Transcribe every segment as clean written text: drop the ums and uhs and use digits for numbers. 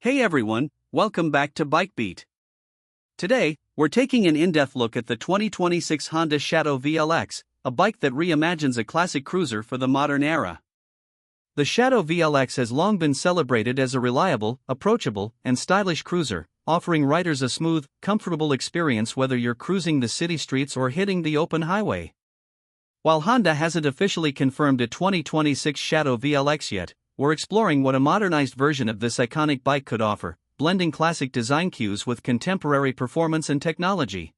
Hey everyone, welcome back to Bike Beat. Today, we're taking an in-depth look at the 2026 Honda Shadow VLX, a bike that reimagines a classic cruiser for the modern era. The Shadow VLX has long been celebrated as a reliable, approachable, and stylish cruiser, offering riders a smooth, comfortable experience whether you're cruising the city streets or hitting the open highway. While Honda hasn't officially confirmed a 2026 Shadow VLX yet, we're exploring what a modernized version of this iconic bike could offer, blending classic design cues with contemporary performance and technology.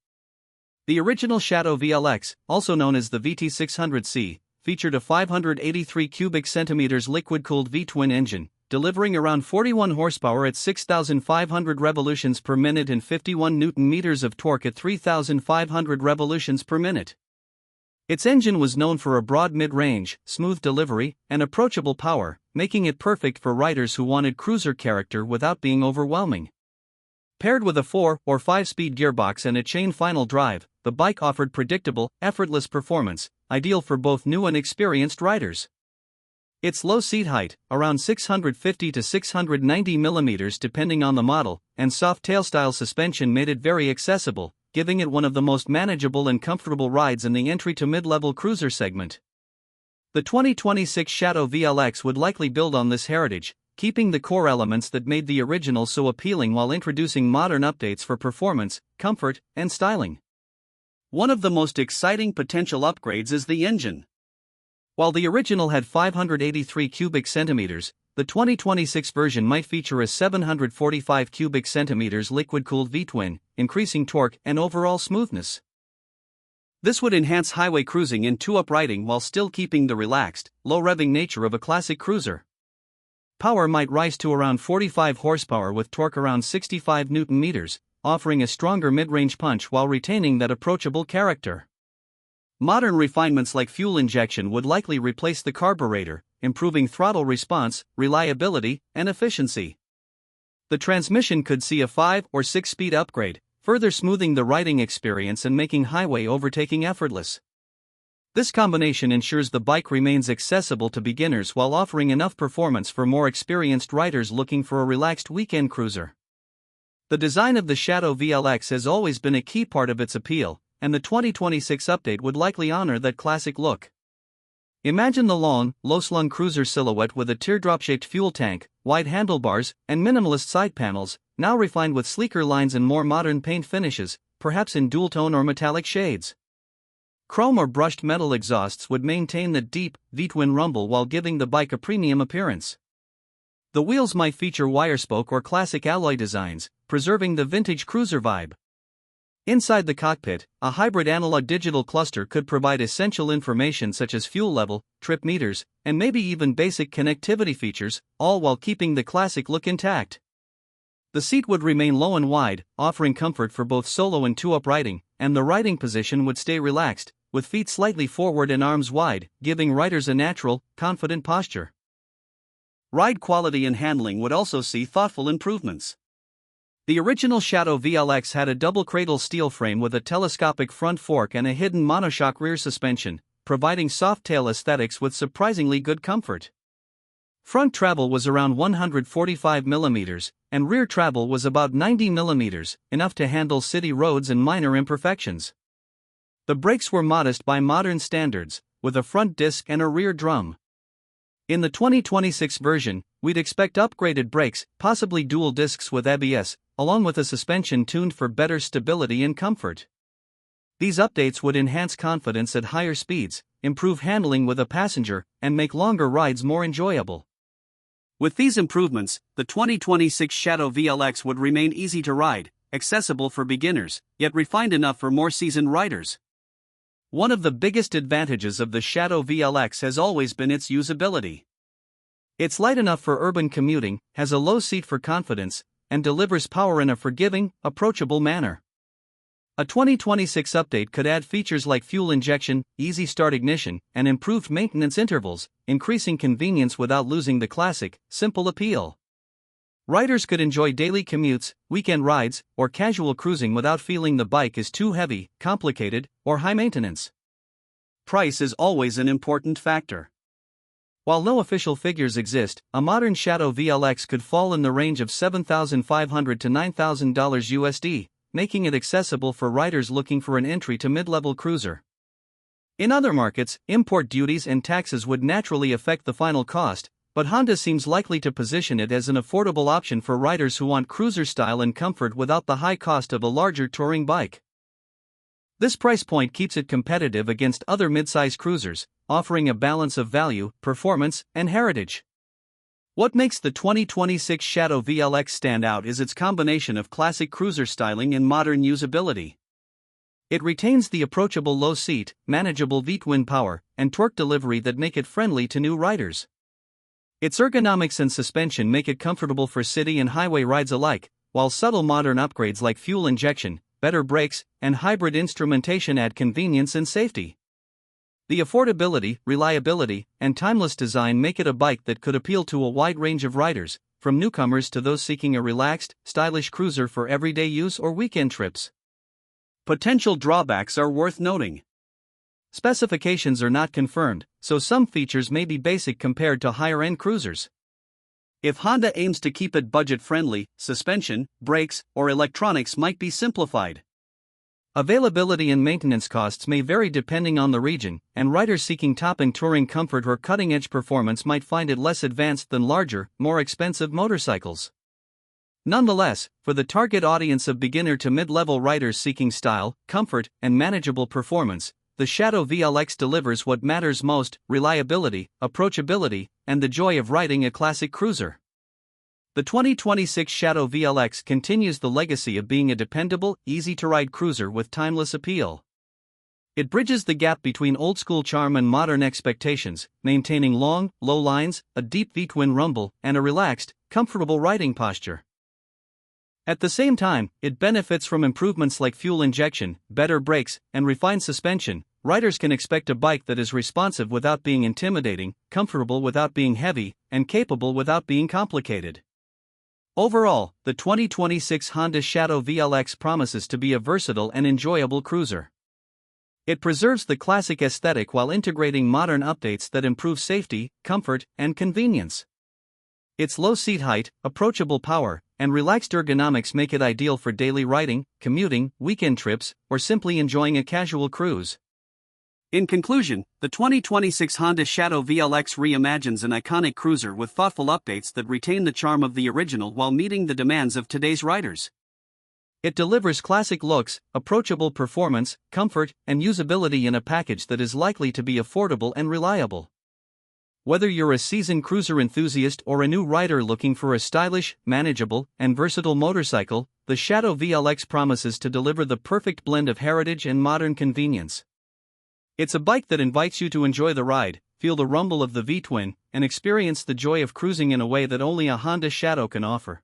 The original Shadow VLX, also known as the VT600C, featured a 583 cubic centimeters liquid-cooled V-twin engine, delivering around 41 horsepower at 6,500 revolutions per minute and 51 Nm of torque at 3,500 revolutions per minute. Its engine was known for a broad mid-range, smooth delivery, and approachable power, making it perfect for riders who wanted cruiser character without being overwhelming. Paired with a 4 or 5-speed gearbox and a chain final drive, the bike offered predictable, effortless performance, ideal for both new and experienced riders. Its low seat height, around 650 to 690 mm depending on the model, and soft tail-style suspension made it very accessible, giving it one of the most manageable and comfortable rides in the entry to mid-level cruiser segment. The 2026 Shadow VLX would likely build on this heritage, keeping the core elements that made the original so appealing while introducing modern updates for performance, comfort, and styling. One of the most exciting potential upgrades is the engine. While the original had 583 cubic centimeters, the 2026 version might feature a 745 cubic centimeters liquid-cooled V-twin, increasing torque and overall smoothness. This would enhance highway cruising and two-up riding while still keeping the relaxed, low-revving nature of a classic cruiser. Power might rise to around 45 horsepower with torque around 65 Nm, offering a stronger mid-range punch while retaining that approachable character. Modern refinements like fuel injection would likely replace the carburetor, improving throttle response, reliability, and efficiency. The transmission could see a 5 or 6-speed upgrade, further smoothing the riding experience and making highway overtaking effortless. This combination ensures the bike remains accessible to beginners while offering enough performance for more experienced riders looking for a relaxed weekend cruiser. The design of the Shadow VLX has always been a key part of its appeal, and the 2026 update would likely honor that classic look. Imagine the long, low-slung cruiser silhouette with a teardrop-shaped fuel tank, wide handlebars, and minimalist side panels, now refined with sleeker lines and more modern paint finishes, perhaps in dual-tone or metallic shades. Chrome or brushed metal exhausts would maintain the deep, V-twin rumble while giving the bike a premium appearance. The wheels might feature wire-spoke or classic alloy designs, preserving the vintage cruiser vibe. Inside the cockpit, a hybrid analog-digital cluster could provide essential information such as fuel level, trip meters, and maybe even basic connectivity features, all while keeping the classic look intact. The seat would remain low and wide, offering comfort for both solo and two-up riding, and the riding position would stay relaxed, with feet slightly forward and arms wide, giving riders a natural, confident posture. Ride quality and handling would also see thoughtful improvements. The original Shadow VLX had a double cradle steel frame with a telescopic front fork and a hidden monoshock rear suspension, providing soft tail aesthetics with surprisingly good comfort. Front travel was around 145 mm, and rear travel was about 90 mm, enough to handle city roads and minor imperfections. The brakes were modest by modern standards, with a front disc and a rear drum. In the 2026 version, we'd expect upgraded brakes, possibly dual discs with ABS, along with a suspension tuned for better stability and comfort. These updates would enhance confidence at higher speeds, improve handling with a passenger, and make longer rides more enjoyable. With these improvements, the 2026 Shadow VLX would remain easy to ride, accessible for beginners, yet refined enough for more seasoned riders. One of the biggest advantages of the Shadow VLX has always been its usability. It's light enough for urban commuting, has a low seat for confidence, and delivers power in a forgiving, approachable manner. A 2026 update could add features like fuel injection, easy start ignition, and improved maintenance intervals, increasing convenience without losing the classic, simple appeal. Riders could enjoy daily commutes, weekend rides, or casual cruising without feeling the bike is too heavy, complicated, or high maintenance. Price is always an important factor. While no official figures exist, a modern Shadow VLX could fall in the range of $7,500 to $9,000 USD, making it accessible for riders looking for an entry to mid-level cruiser. In other markets, import duties and taxes would naturally affect the final cost, but Honda seems likely to position it as an affordable option for riders who want cruiser style and comfort without the high cost of a larger touring bike. This price point keeps it competitive against other midsize cruisers, offering a balance of value, performance, and heritage. What makes the 2026 Shadow VLX stand out is its combination of classic cruiser styling and modern usability. It retains the approachable low seat, manageable V-twin power, and torque delivery that make it friendly to new riders. Its ergonomics and suspension make it comfortable for city and highway rides alike, while subtle modern upgrades like fuel injection, better brakes, and hybrid instrumentation add convenience and safety. The affordability, reliability, and timeless design make it a bike that could appeal to a wide range of riders, from newcomers to those seeking a relaxed, stylish cruiser for everyday use or weekend trips. Potential drawbacks are worth noting. Specifications are not confirmed, so some features may be basic compared to higher-end cruisers. If Honda aims to keep it budget-friendly, suspension, brakes, or electronics might be simplified. Availability and maintenance costs may vary depending on the region, and riders seeking top-end touring comfort or cutting-edge performance might find it less advanced than larger, more expensive motorcycles. Nonetheless, for the target audience of beginner to mid-level riders seeking style, comfort, and manageable performance, the Shadow VLX delivers what matters most: reliability, approachability, and the joy of riding a classic cruiser. The 2026 Shadow VLX continues the legacy of being a dependable, easy-to-ride cruiser with timeless appeal. It bridges the gap between old-school charm and modern expectations, maintaining long, low lines, a deep V-twin rumble, and a relaxed, comfortable riding posture. At the same time, it benefits from improvements like fuel injection, better brakes, and refined suspension. Riders can expect a bike that is responsive without being intimidating, comfortable without being heavy, and capable without being complicated. Overall, the 2026 Honda Shadow VLX promises to be a versatile and enjoyable cruiser. It preserves the classic aesthetic while integrating modern updates that improve safety, comfort, and convenience. Its low seat height, approachable power, and relaxed ergonomics make it ideal for daily riding, commuting, weekend trips, or simply enjoying a casual cruise. In conclusion, the 2026 Honda Shadow VLX reimagines an iconic cruiser with thoughtful updates that retain the charm of the original while meeting the demands of today's riders. It delivers classic looks, approachable performance, comfort, and usability in a package that is likely to be affordable and reliable. Whether you're a seasoned cruiser enthusiast or a new rider looking for a stylish, manageable, and versatile motorcycle, the Shadow VLX promises to deliver the perfect blend of heritage and modern convenience. It's a bike that invites you to enjoy the ride, feel the rumble of the V-twin, and experience the joy of cruising in a way that only a Honda Shadow can offer.